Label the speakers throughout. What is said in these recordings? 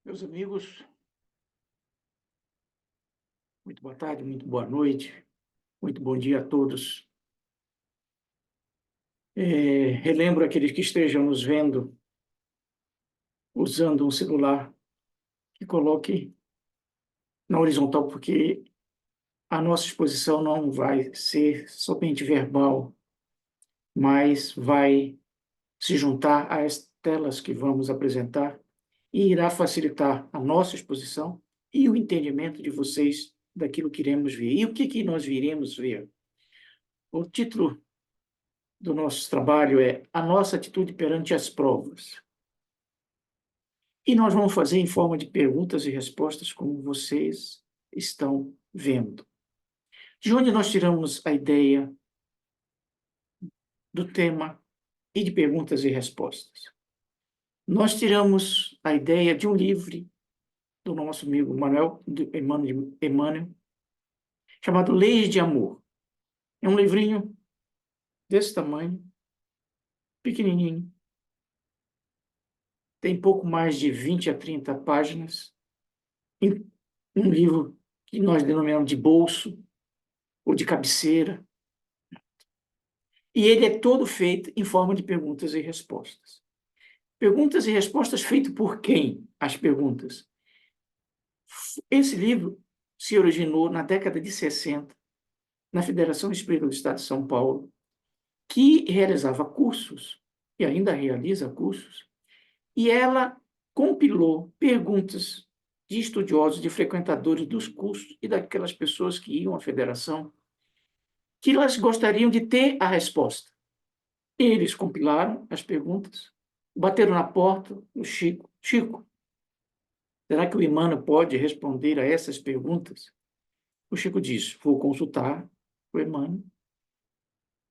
Speaker 1: Meus amigos, muito boa tarde, muito boa noite, muito bom dia a todos. Relembro aqueles que estejam nos vendo usando um celular que coloque na horizontal, porque a nossa exposição não vai ser somente verbal, mas vai se juntar às telas que vamos apresentar e irá facilitar a nossa exposição e o entendimento de vocês daquilo que iremos ver. E o que nós viremos ver? O título do nosso trabalho é a nossa atitude perante as provas. E nós vamos fazer em forma de perguntas e respostas, como vocês estão vendo. De onde nós tiramos a ideia do tema e de perguntas e respostas? Nós tiramos a ideia de um livro do nosso amigo Emmanuel, chamado Leis de Amor. É um livrinho desse tamanho, pequenininho, tem pouco mais de 20 a 30 páginas, um livro que nós denominamos de bolso ou de cabeceira, e ele é todo feito em forma de perguntas e respostas. Perguntas e respostas feito por quem? As perguntas. Esse livro se originou na década de 60, na Federação Espírita do Estado de São Paulo, que realizava cursos, e ainda realiza cursos, e ela compilou perguntas de estudiosos, de frequentadores dos cursos e daquelas pessoas que iam à federação, que elas gostariam de ter a resposta. Eles compilaram as perguntas, bateram na porta do Chico. Chico, será que o Emmanuel pode responder a essas perguntas? O Chico disse, vou consultar o Emmanuel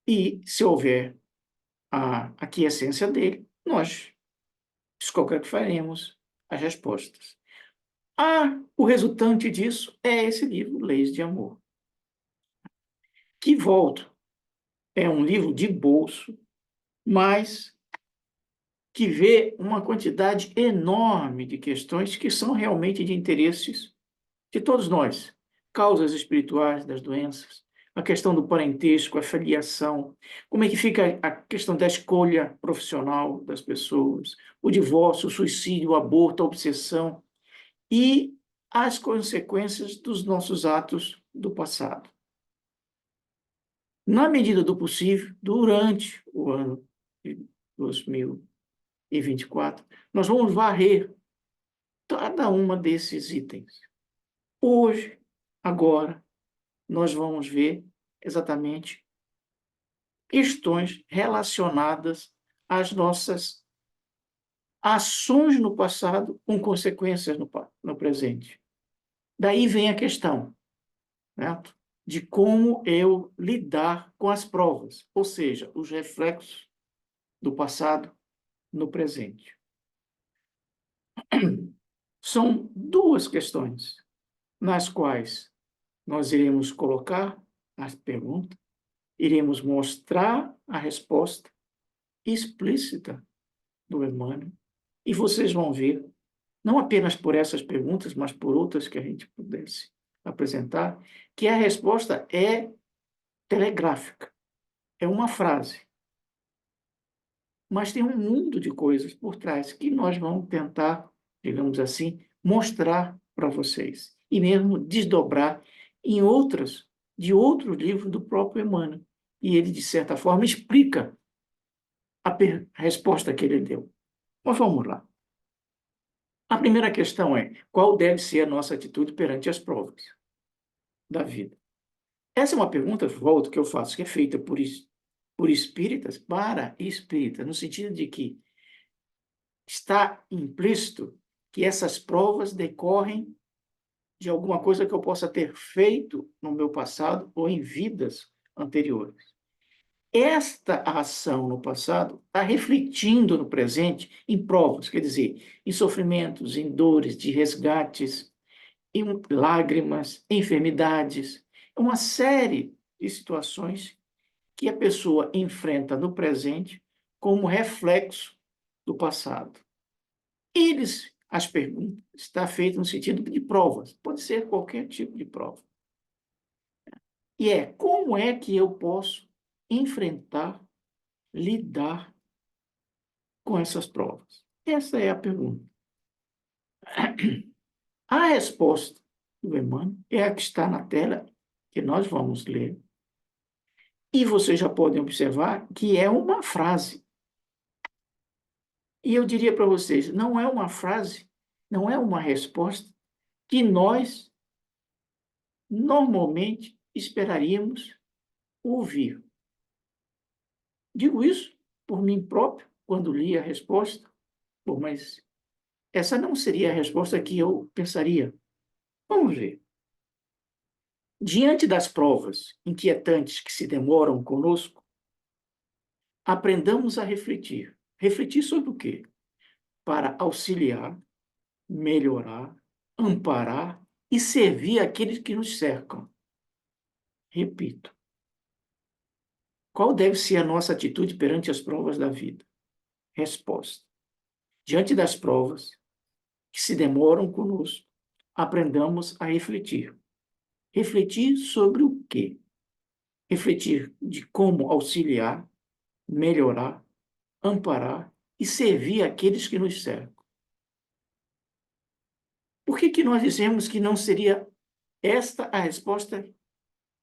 Speaker 1: e, se houver a aquiescência dele, nós faremos as respostas. O resultante disso é esse livro, Leis de Amor. Que, volto, é um livro de bolso, mas que vê uma quantidade enorme de questões que são realmente de interesses de todos nós. Causas espirituais das doenças, a questão do parentesco, a filiação, como é que fica a questão da escolha profissional das pessoas, o divórcio, o suicídio, o aborto, a obsessão e as consequências dos nossos atos do passado. Na medida do possível, durante o ano de 2024, nós vamos varrer cada uma desses itens. Hoje, agora, nós vamos ver exatamente questões relacionadas às nossas ações no passado com consequências no presente. Daí vem a questão, certo? De como eu lidar com as provas, ou seja, os reflexos do passado no presente. São duas questões nas quais nós iremos colocar as perguntas, iremos mostrar a resposta explícita do Emmanuel, e vocês vão ver, não apenas por essas perguntas, mas por outras que a gente pudesse apresentar, que a resposta é telegráfica, é uma frase. Mas tem um mundo de coisas por trás que nós vamos tentar, digamos assim, mostrar para vocês, e mesmo desdobrar em de outros livros do próprio Emmanuel. E ele, de certa forma, explica a resposta que ele deu. Mas vamos lá. A primeira questão é: qual deve ser a nossa atitude perante as provas da vida? Essa é uma pergunta, volto, que eu faço, que é feita por espíritas para espíritas, no sentido de que está implícito que essas provas decorrem de alguma coisa que eu possa ter feito no meu passado ou em vidas anteriores. Esta ação no passado está refletindo no presente em provas, quer dizer, em sofrimentos, em dores, de resgates, em lágrimas, enfermidades, uma série de situações que a pessoa enfrenta no presente como reflexo do passado. as perguntas está feita no sentido de provas. Pode ser qualquer tipo de prova. E como é que eu posso enfrentar, lidar com essas provas? Essa é a pergunta. A resposta do Emmanuel é a que está na tela, que nós vamos ler. E vocês já podem observar que é uma frase. E eu diria para vocês, não é uma frase, não é uma resposta que nós normalmente esperaríamos ouvir. Digo isso por mim próprio, quando li a resposta, mas essa não seria a resposta que eu pensaria. Vamos ver. Diante das provas inquietantes que se demoram conosco, aprendamos a refletir. Refletir sobre o quê? Para auxiliar, melhorar, amparar e servir aqueles que nos cercam. Repito. Qual deve ser a nossa atitude perante as provas da vida? Resposta. Diante das provas que se demoram conosco, aprendamos a refletir. Refletir sobre o quê? Refletir de como auxiliar, melhorar, amparar e servir aqueles que nos cercam. Por que nós dizemos que não seria esta a resposta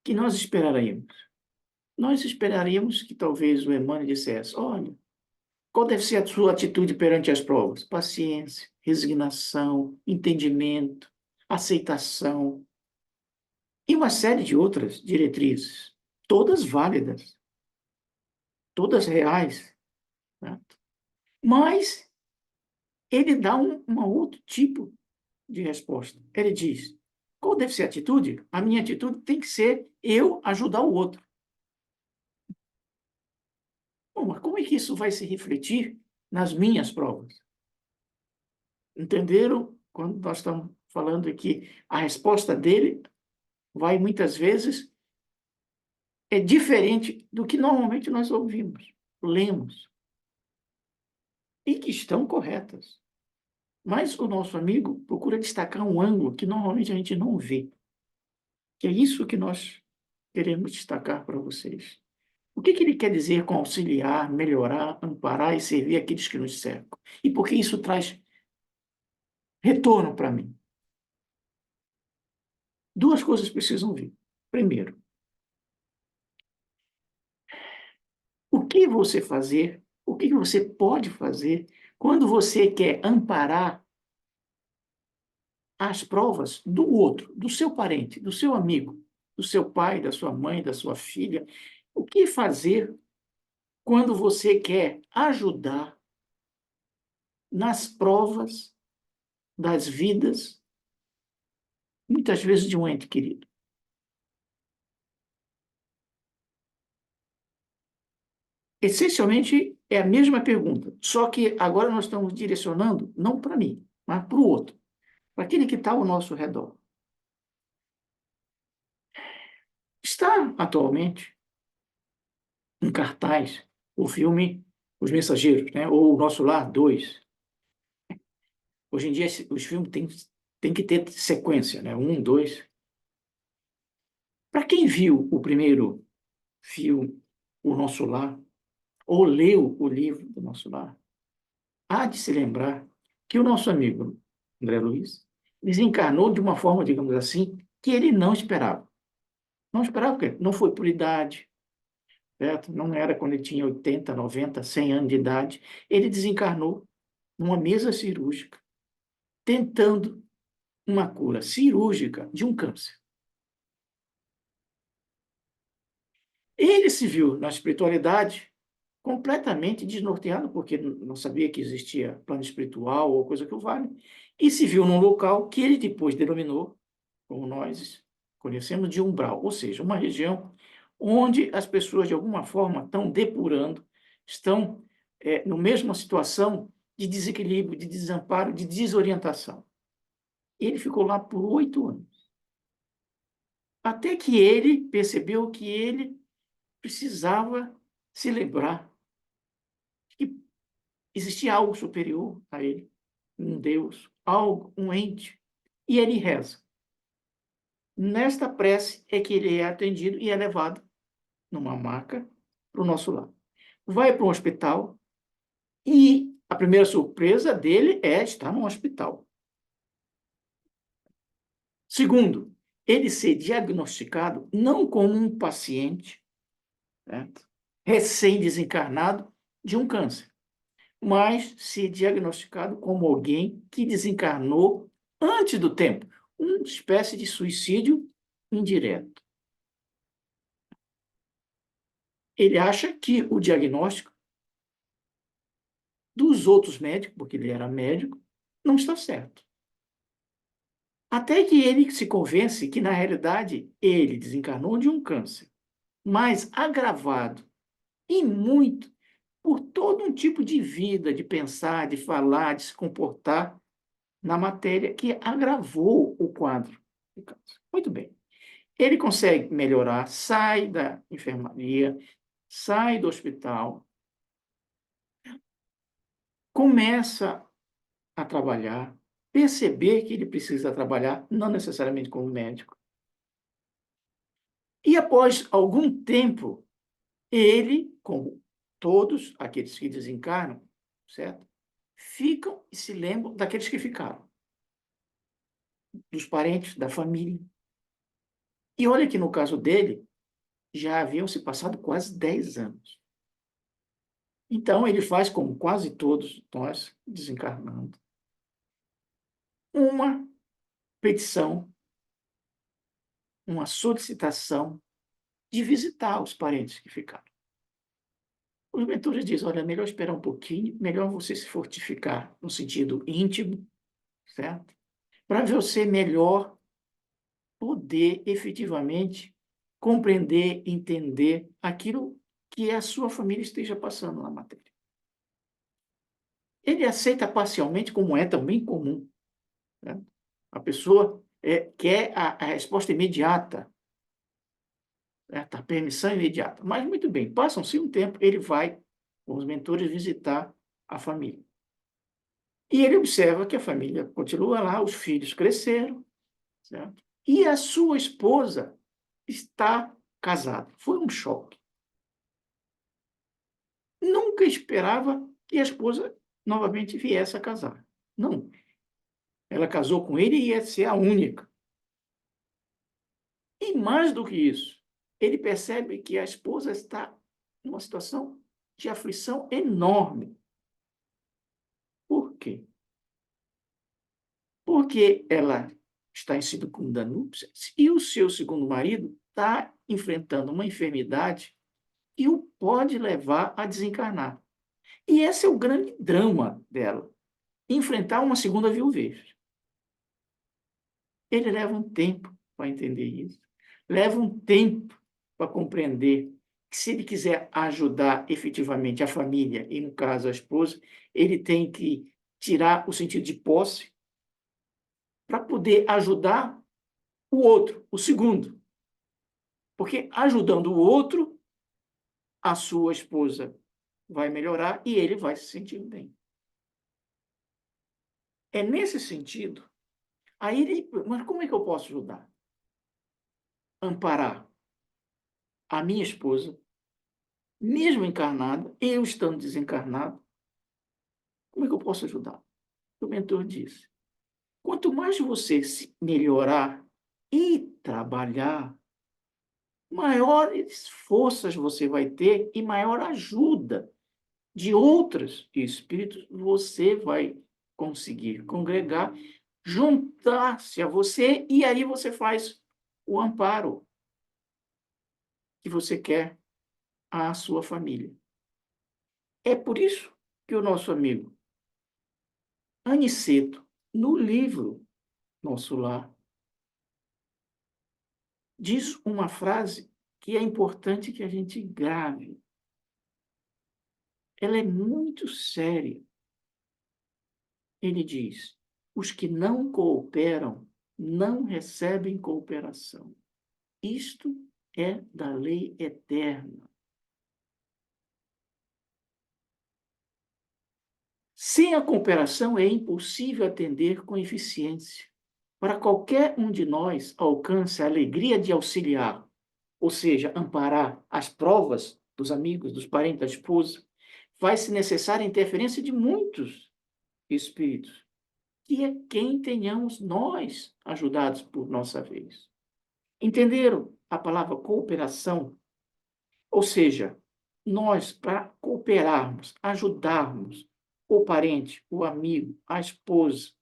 Speaker 1: que nós esperaríamos? Nós esperaríamos que talvez o Emmanuel dissesse, olha, qual deve ser a sua atitude perante as provas? Paciência, resignação, entendimento, aceitação e uma série de outras diretrizes, todas válidas, todas reais, né? Mas ele dá um outro tipo de resposta. Ele diz, qual deve ser a atitude? A minha atitude tem que ser eu ajudar o outro. Bom, mas como é que isso vai se refletir nas minhas provas? Entenderam? Quando nós estamos falando aqui, a resposta dele vai muitas vezes é diferente do que normalmente nós ouvimos, lemos, e que estão corretas. Mas o nosso amigo procura destacar um ângulo que normalmente a gente não vê, que é isso que nós queremos destacar para vocês. O que ele quer dizer com auxiliar, melhorar, amparar e servir aqueles que nos cercam? E por que isso traz retorno para mim? Duas coisas precisam vir. Primeiro, o que você pode fazer quando você quer amparar as provas do outro, do seu parente, do seu amigo, do seu pai, da sua mãe, da sua filha? O que fazer quando você quer ajudar nas provas das vidas, muitas vezes de um ente querido? Essencialmente, é a mesma pergunta, só que agora nós estamos direcionando não para mim, mas para o outro, para aquele que está ao nosso redor. Está atualmente em cartaz o filme Os Mensageiros, né? Ou O Nosso Lar 2. Hoje em dia, os filmes têm que ter sequência, né? 1, 2. Para quem viu o primeiro filme, O Nosso Lar, ou leu o livro do Nosso Lar, há de se lembrar que o nosso amigo André Luiz desencarnou de uma forma, digamos assim, que ele não esperava. Não esperava porque não foi por idade, certo? Não era quando ele tinha 80, 90, 100 anos de idade. Ele desencarnou numa mesa cirúrgica, tentando uma cura cirúrgica de um câncer. Ele se viu na espiritualidade completamente desnorteado, porque não sabia que existia plano espiritual ou coisa que o vale, e se viu num local que ele depois denominou, como nós conhecemos, de umbral, ou seja, uma região onde as pessoas, de alguma forma, estão depurando, estão na mesma situação de desequilíbrio, de desamparo, de desorientação. Ele ficou lá por 8 anos. Até que ele percebeu que ele precisava se lembrar que existia algo superior a ele, um Deus, algo, um ente, e ele reza. Nesta prece é que ele é atendido e é levado numa maca para o nosso lar. Vai para um hospital e a primeira surpresa dele é estar no hospital. Segundo, ele ser diagnosticado não como um paciente, certo? Recém-desencarnado de um câncer, mas ser diagnosticado como alguém que desencarnou antes do tempo, uma espécie de suicídio indireto. Ele acha que o diagnóstico dos outros médicos, porque ele era médico, não está certo. Até que ele se convence que, na realidade, ele desencarnou de um câncer, mas agravado, e muito, por todo um tipo de vida, de pensar, de falar, de se comportar na matéria que agravou o quadro do câncer. Muito bem. Ele consegue melhorar, sai da enfermaria, sai do hospital, começa a trabalhar, perceber que ele precisa trabalhar, não necessariamente como médico. E após algum tempo, ele, como todos aqueles que desencarnam, certo? Ficam e se lembram daqueles que ficaram, dos parentes, da família. E olha que no caso dele, já haviam se passado quase 10 anos. Então, ele faz, como quase todos nós, desencarnando, uma petição, uma solicitação de visitar os parentes que ficaram. Os mentores dizem, olha, é melhor esperar um pouquinho, melhor você se fortificar no sentido íntimo, certo? Para você melhor poder efetivamente compreender, entender aquilo que a sua família esteja passando na matéria. Ele aceita parcialmente, como é também comum, né? A pessoa quer a resposta imediata, certo? A permissão imediata. Mas, muito bem, passam-se um tempo, ele vai, com os mentores, visitar a família. E ele observa que a família continua lá, os filhos cresceram, certo? E a sua esposa está casada. Foi um choque. Nunca esperava que a esposa novamente viesse a casar. Não. Ela casou com ele e ia ser a única. E mais do que isso, ele percebe que a esposa está numa situação de aflição enorme. Por quê? Porque ela está em segunda núpcias e o seu segundo marido está enfrentando uma enfermidade que o pode levar a desencarnar. E esse é o grande drama dela, enfrentar uma segunda viuvez. Ele leva um tempo para entender isso, leva um tempo para compreender que, se ele quiser ajudar efetivamente a família, e no caso a esposa, ele tem que tirar o sentido de posse para poder ajudar o outro, o segundo. Porque ajudando o outro, a sua esposa vai melhorar e ele vai se sentir bem. É nesse sentido. Aí ele, mas como é que eu posso ajudar? Amparar a minha esposa, mesmo encarnada, eu estando desencarnado, como é que eu posso ajudar? O mentor disse: quanto mais você se melhorar e trabalhar, maiores forças você vai ter e maior ajuda de outros espíritos você vai conseguir congregar, juntar-se a você, e aí você faz o amparo que você quer à sua família. É por isso que o nosso amigo Aniceto, no livro Nosso Lar, diz uma frase que é importante que a gente grave. Ela é muito séria. Ele diz: os que não cooperam não recebem cooperação. Isto é da lei eterna. Sem a cooperação é impossível atender com eficiência. Para qualquer um de nós alcance a alegria de auxiliar, ou seja, amparar as provas dos amigos, dos parentes, da esposa, vai-se necessária a interferência de muitos espíritos, que é quem tenhamos nós ajudados por nossa vez. Entenderam a palavra cooperação? Ou seja, nós, para cooperarmos, ajudarmos o parente, o amigo, a esposa,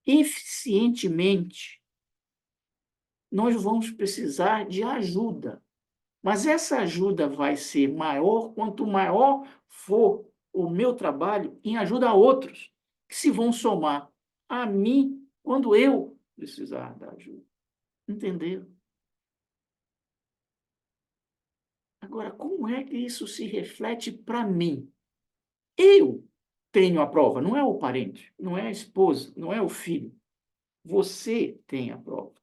Speaker 1: eficientemente, nós vamos precisar de ajuda. Mas essa ajuda vai ser maior quanto maior for o meu trabalho em ajuda a outros, que se vão somar a mim quando eu precisar da ajuda. Entenderam? Agora, como é que isso se reflete para mim? Eu tenho a prova, não é o parente, não é a esposa, não é o filho. Você tem a prova.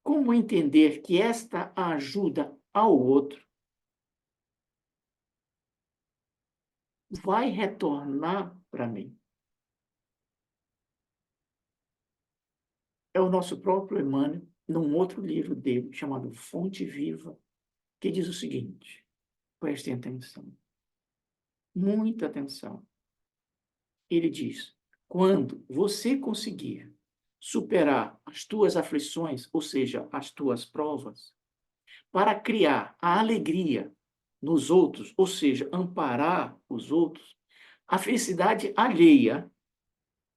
Speaker 1: Como entender que esta ajuda ao outro vai retornar para mim? É o nosso próprio Emmanuel, num outro livro dele, chamado Fonte Viva, que diz o seguinte: prestem atenção, muita atenção. Ele diz: quando você conseguir superar as tuas aflições, ou seja, as tuas provas, para criar a alegria nos outros, ou seja, amparar os outros, a felicidade alheia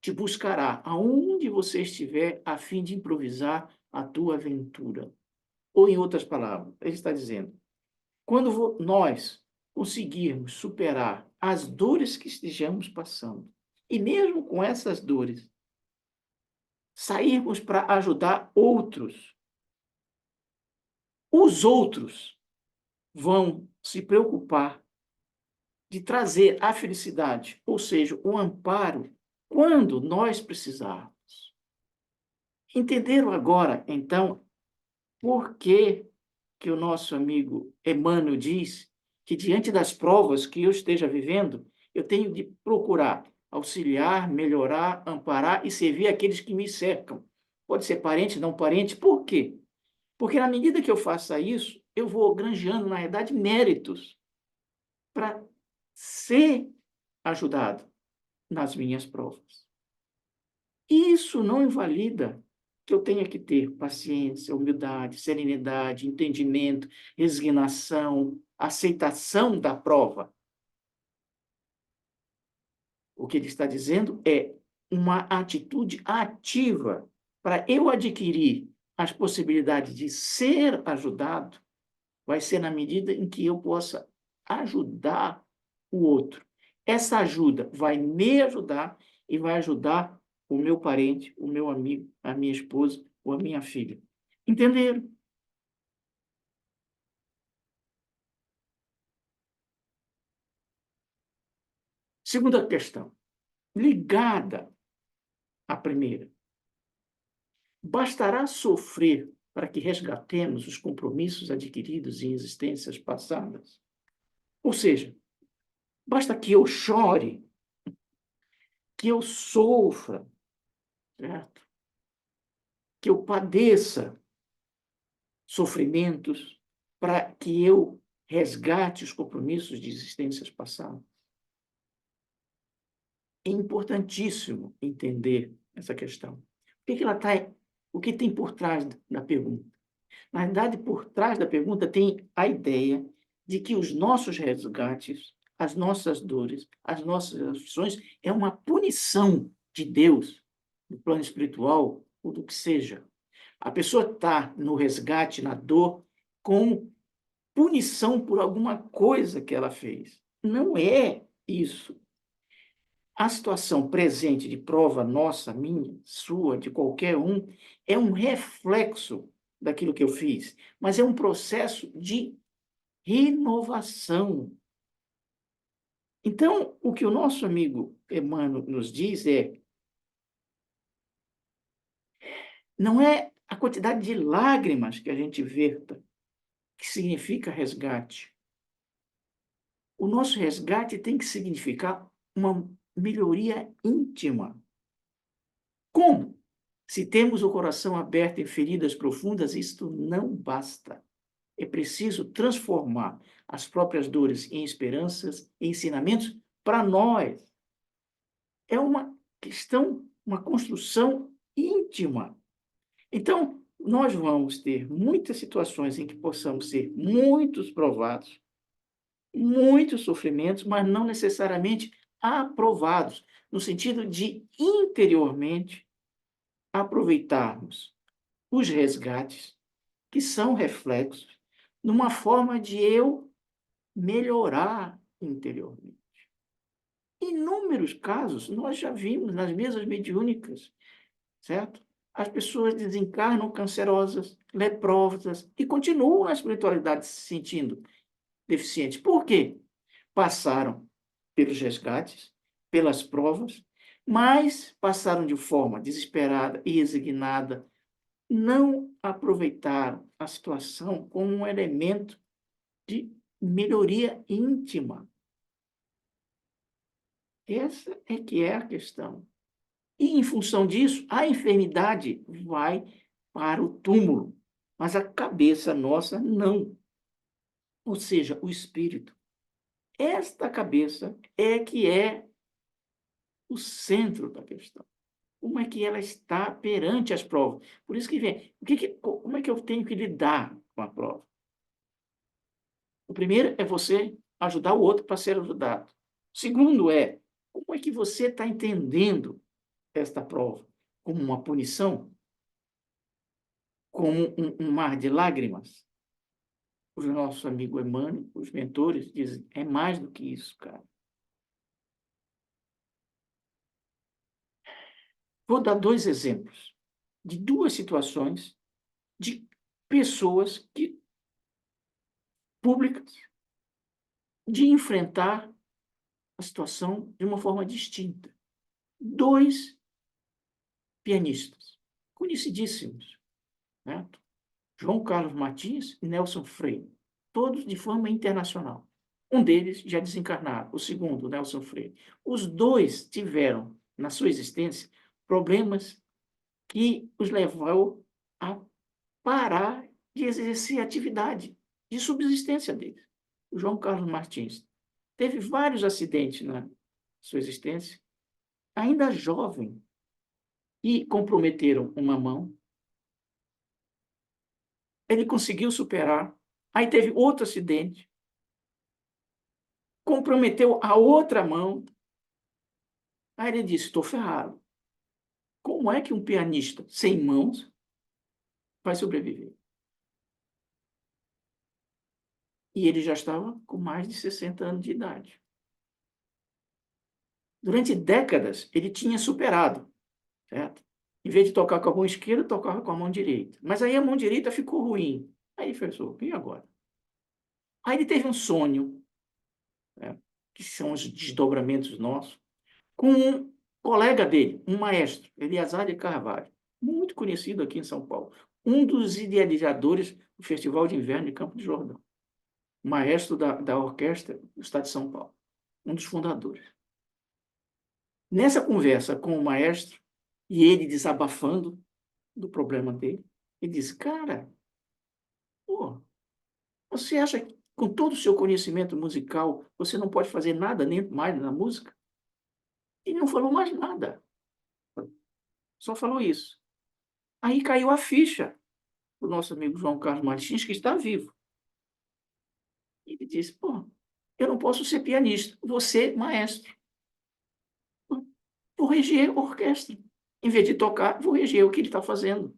Speaker 1: te buscará aonde você estiver a fim de improvisar a tua aventura. Ou, em outras palavras, ele está dizendo, quando nós conseguirmos superar as dores que estejamos passando, e mesmo com essas dores, sairmos para ajudar outros, os outros vão se preocupar de trazer a felicidade, ou seja, o amparo, quando nós precisarmos. Entenderam agora, então, por que o nosso amigo Emmanuel diz que, diante das provas que eu esteja vivendo, eu tenho de procurar auxiliar, melhorar, amparar e servir aqueles que me cercam? Pode ser parente, não parente. Por quê? Porque, na medida que eu faça isso, eu vou granjeando, na verdade, méritos para ser ajudado nas minhas provas. Isso não invalida que eu tenha que ter paciência, humildade, serenidade, entendimento, resignação, aceitação da prova. O que ele está dizendo é uma atitude ativa para eu adquirir as possibilidades de ser ajudado, vai ser na medida em que eu possa ajudar o outro. Essa ajuda vai me ajudar e vai ajudar o meu parente, o meu amigo, a minha esposa ou a minha filha. Entenderam? Segunda questão, ligada à primeira. Bastará sofrer para que resgatemos os compromissos adquiridos em existências passadas? Ou seja, basta que eu chore, que eu sofra, certo? Que eu padeça sofrimentos para que eu resgate os compromissos de existências passadas. É importantíssimo entender essa questão. O que tem por trás da pergunta? Na verdade, por trás da pergunta tem a ideia de que os nossos resgates, as nossas dores, as nossas aflições é uma punição de Deus, no plano espiritual, ou do que seja. A pessoa está no resgate, na dor, com punição por alguma coisa que ela fez. Não é isso. A situação presente de prova nossa, minha, sua, de qualquer um, é um reflexo daquilo que eu fiz, mas é um processo de renovação. Então, o que o nosso amigo Emmanuel nos diz é: não é a quantidade de lágrimas que a gente verta que significa resgate. O nosso resgate tem que significar uma melhoria íntima. Como? Se temos o coração aberto em feridas profundas, isto não basta. É preciso transformar as próprias dores em esperanças e ensinamentos para nós. É uma questão, uma construção íntima. Então, nós vamos ter muitas situações em que possamos ser muitos provados, muitos sofrimentos, mas não necessariamente aprovados, no sentido de interiormente aproveitarmos os resgates, que são reflexos, numa forma de eu melhorar interiormente. Inúmeros casos nós já vimos nas mesas mediúnicas, certo? As pessoas desencarnam cancerosas, leprosas e continuam na espiritualidade se sentindo deficientes. Por quê? Passaram pelos resgates, pelas provas, mas passaram de forma desesperada e resignada, não aproveitaram a situação como um elemento de melhoria íntima. Essa é que é a questão. E, em função disso, a enfermidade vai para o túmulo, mas a cabeça nossa não. Ou seja, o espírito. Esta cabeça é que é o centro da questão. Como é que ela está perante as provas? Por isso que vem, como é que eu tenho que lidar com a prova? O primeiro é você ajudar o outro para ser ajudado. O segundo é, como é que você está entendendo esta prova? Como uma punição? Como um mar de lágrimas? O nosso amigo Emmanuel, os mentores, dizem, é mais do que isso, cara. Vou dar dois exemplos de duas situações de pessoas públicas de enfrentar a situação de uma forma distinta. Dois pianistas, conhecidíssimos, né? João Carlos Martins e Nelson Freire, todos de forma internacional. Um deles já desencarnado, o segundo, Nelson Freire. Os dois tiveram, na sua existência, problemas que os levou a parar de exercer a atividade de subsistência deles. O João Carlos Martins teve vários acidentes na sua existência, ainda jovem, e comprometeram uma mão. Ele conseguiu superar. Aí teve outro acidente, comprometeu a outra mão. Aí ele disse: estou ferrado. Como é que um pianista sem mãos vai sobreviver? E ele já estava com mais de 60 anos de idade. Durante décadas, ele tinha superado, certo? Em vez de tocar com a mão esquerda, tocava com a mão direita. Mas aí a mão direita ficou ruim. Aí ele pensou: e agora? Aí ele teve um sonho, né, que são os desdobramentos nossos, com um colega dele, um maestro, Eliasar de Carvalho, muito conhecido aqui em São Paulo, um dos idealizadores do Festival de Inverno de Campo de Jordão, maestro da orquestra do Estado de São Paulo, um dos fundadores. Nessa conversa com o maestro, e ele desabafando do problema dele, ele disse: cara, pô, você acha que com todo o seu conhecimento musical, você não pode fazer nada nem mais na música? Ele não falou mais nada, só falou isso. Aí caiu a ficha do nosso amigo João Carlos Martins, que está vivo. Ele disse: pô, eu não posso ser pianista, vou ser maestro. Vou reger a orquestra. Em vez de tocar, vou reger o que ele está fazendo.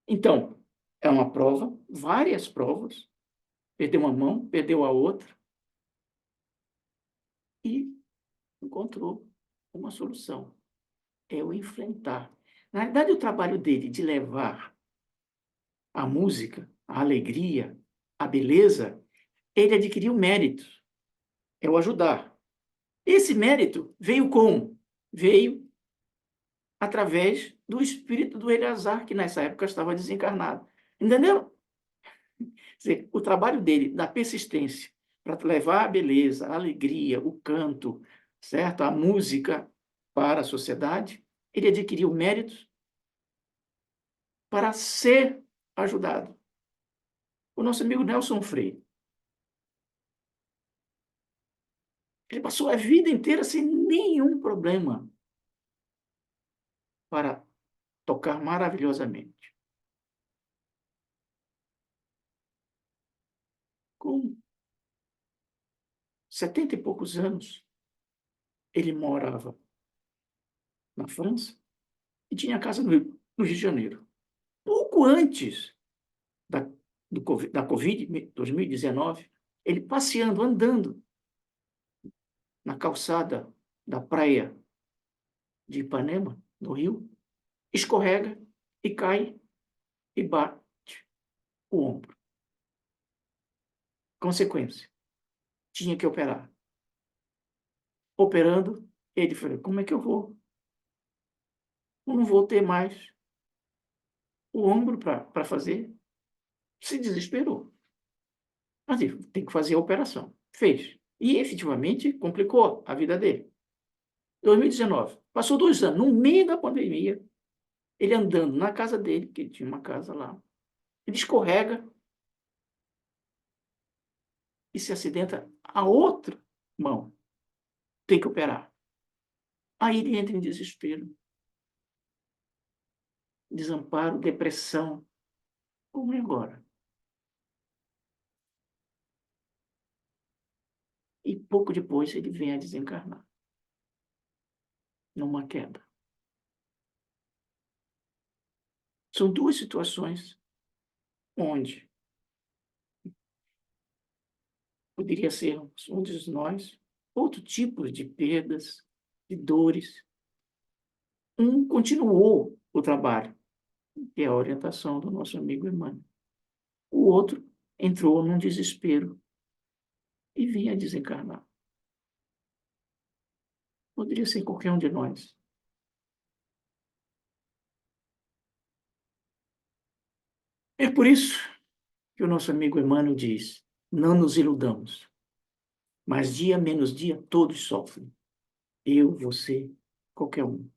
Speaker 1: Então, é uma prova, várias provas. Perdeu uma mão, perdeu a outra. E encontrou uma solução. É o enfrentar. Na verdade, o trabalho dele de levar a música, a alegria, a beleza, ele adquiriu méritos. É o ajudar. Esse mérito veio como? Veio através do espírito do Eleazar, que nessa época estava desencarnado. Entendeu? Quer dizer, o trabalho dele, da persistência, para levar a beleza, a alegria, o canto, certo? A música para a sociedade, ele adquiriu méritos para ser ajudado. O nosso amigo Nelson Freire, ele passou a vida inteira sem nenhum problema para tocar maravilhosamente. Com 70 e poucos anos, ele morava na França e tinha casa no Rio de Janeiro. Pouco antes da, da Covid, 2019, ele passeando, andando na calçada da praia de Ipanema, no Rio, escorrega e cai e bate o ombro. Consequência, tinha que operar. Operando, ele falou, como é que eu vou? Eu não vou ter mais o ombro para fazer. Se desesperou. Mas ele tem que fazer a operação. Fez. E, efetivamente, complicou a vida dele. 2019. Passou 2 anos. No meio da pandemia, ele andando na casa dele, que ele tinha uma casa lá, ele escorrega e se acidenta a outra mão. Tem que operar. Aí ele entra em desespero, desamparo, depressão. Como é agora? E pouco depois ele vem a desencarnar, numa queda. São duas situações onde poderia ser um de nós, outro tipo de perdas, de dores. Um continuou o trabalho, que é a orientação do nosso amigo Emmanuel. O outro entrou num desespero e vinha desencarnar. Poderia ser qualquer um de nós. É por isso que o nosso amigo Emmanuel diz: não nos iludamos, mas dia menos dia todos sofrem. Eu, você, qualquer um.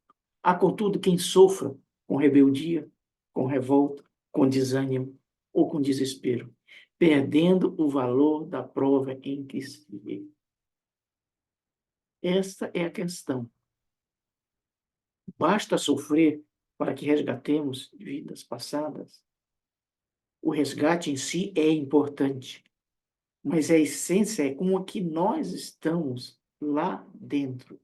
Speaker 1: Há, contudo, quem sofra com rebeldia, com revolta, com desânimo ou com desespero, perdendo o valor da prova em que se vê. Esta é a questão. Basta sofrer para que resgatemos vidas passadas? O resgate em si é importante, mas a essência é como que nós estamos lá dentro.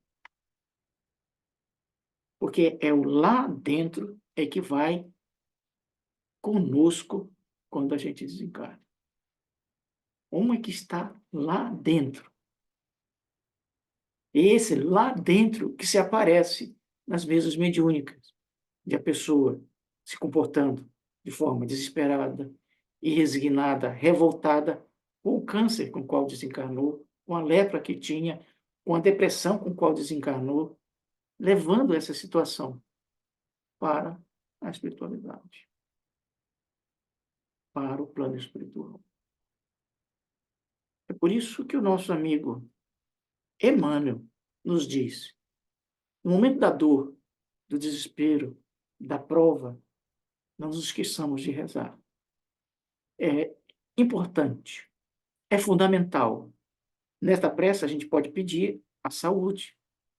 Speaker 1: Porque é o lá dentro é que vai conosco quando a gente desencarna. Como é que está lá dentro? Esse lá dentro que se aparece nas mesas mediúnicas, de a pessoa se comportando de forma desesperada, irresignada, revoltada com o câncer com o qual desencarnou, com a lepra que tinha, com a depressão com a qual desencarnou, levando essa situação para a espiritualidade, para o plano espiritual. É por isso que o nosso amigo Emmanuel nos diz, no momento da dor, do desespero, da prova, não nos esqueçamos de rezar. É importante, é fundamental. Nesta prece, a gente pode pedir a saúde,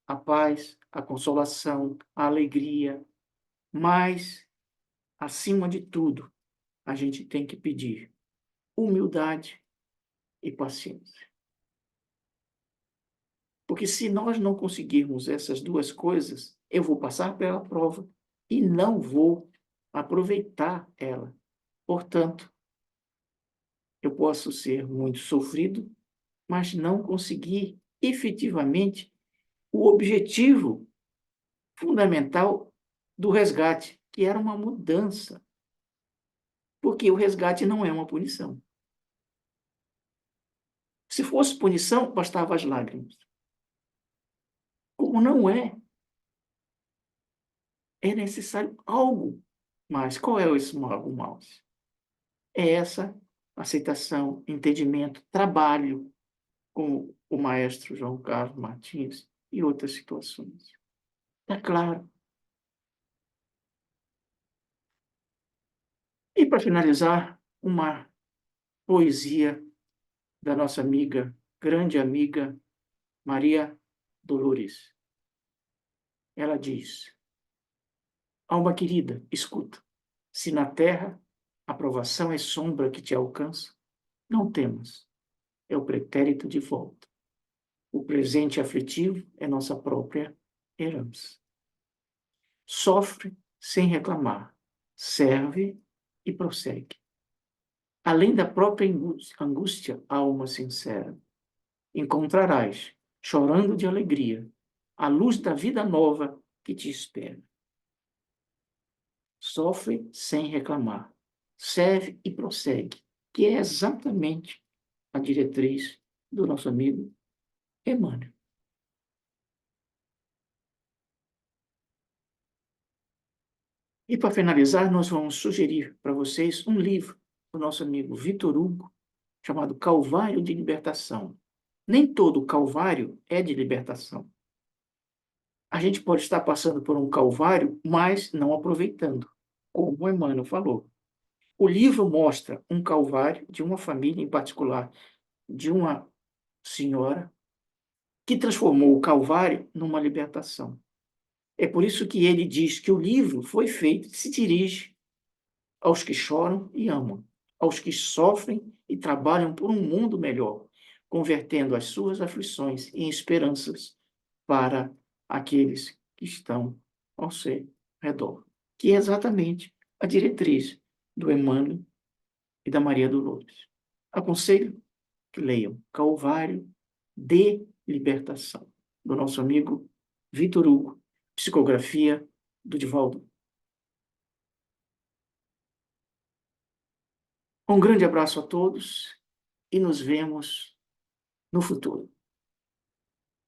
Speaker 1: a paz, a consolação, a alegria, mas, acima de tudo, a gente tem que pedir humildade e paciência. Porque se nós não conseguirmos essas duas coisas, eu vou passar pela prova e não vou aproveitar ela. Portanto, eu posso ser muito sofrido, mas não conseguir efetivamente o objetivo fundamental do resgate, que era uma mudança. Porque o resgate não é uma punição. Se fosse punição, bastava as lágrimas. Como não é, é necessário algo mais. Qual é esse algo mais? É essa aceitação, entendimento, trabalho. com o maestro João Carlos Martins e outras situações. É claro. E para finalizar, uma poesia da nossa amiga, grande amiga, Maria Dolores. Ela diz: Alma querida, escuta. Se na terra a provação é sombra que te alcança, não temas, é o pretérito de volta. O presente aflitivo é nossa própria herança. Sofre sem reclamar, serve e prossegue. Além da própria angústia, alma sincera, encontrarás, chorando de alegria, a luz da vida nova que te espera. Sofre sem reclamar, serve e prossegue, que é exatamente a diretriz do nosso amigo Emmanuel. E para finalizar, nós vamos sugerir para vocês um livro do nosso amigo Vitor Hugo, chamado Calvário de Libertação. Nem todo calvário é de libertação. A gente pode estar passando por um calvário, mas não aproveitando, como o Emmanuel falou. O livro mostra um calvário de uma família em particular, de uma senhora, que transformou o calvário numa libertação. É por isso que ele diz que o livro foi feito, se dirige aos que choram e amam, aos que sofrem e trabalham por um mundo melhor, convertendo as suas aflições em esperanças para aqueles que estão ao seu redor, que é exatamente a diretriz do Emmanuel e da Maria Dolores. Aconselho que leiam Calvário de Libertação, do nosso amigo Vitor Hugo, psicografia do Divaldo. Um grande abraço a todos e nos vemos no futuro.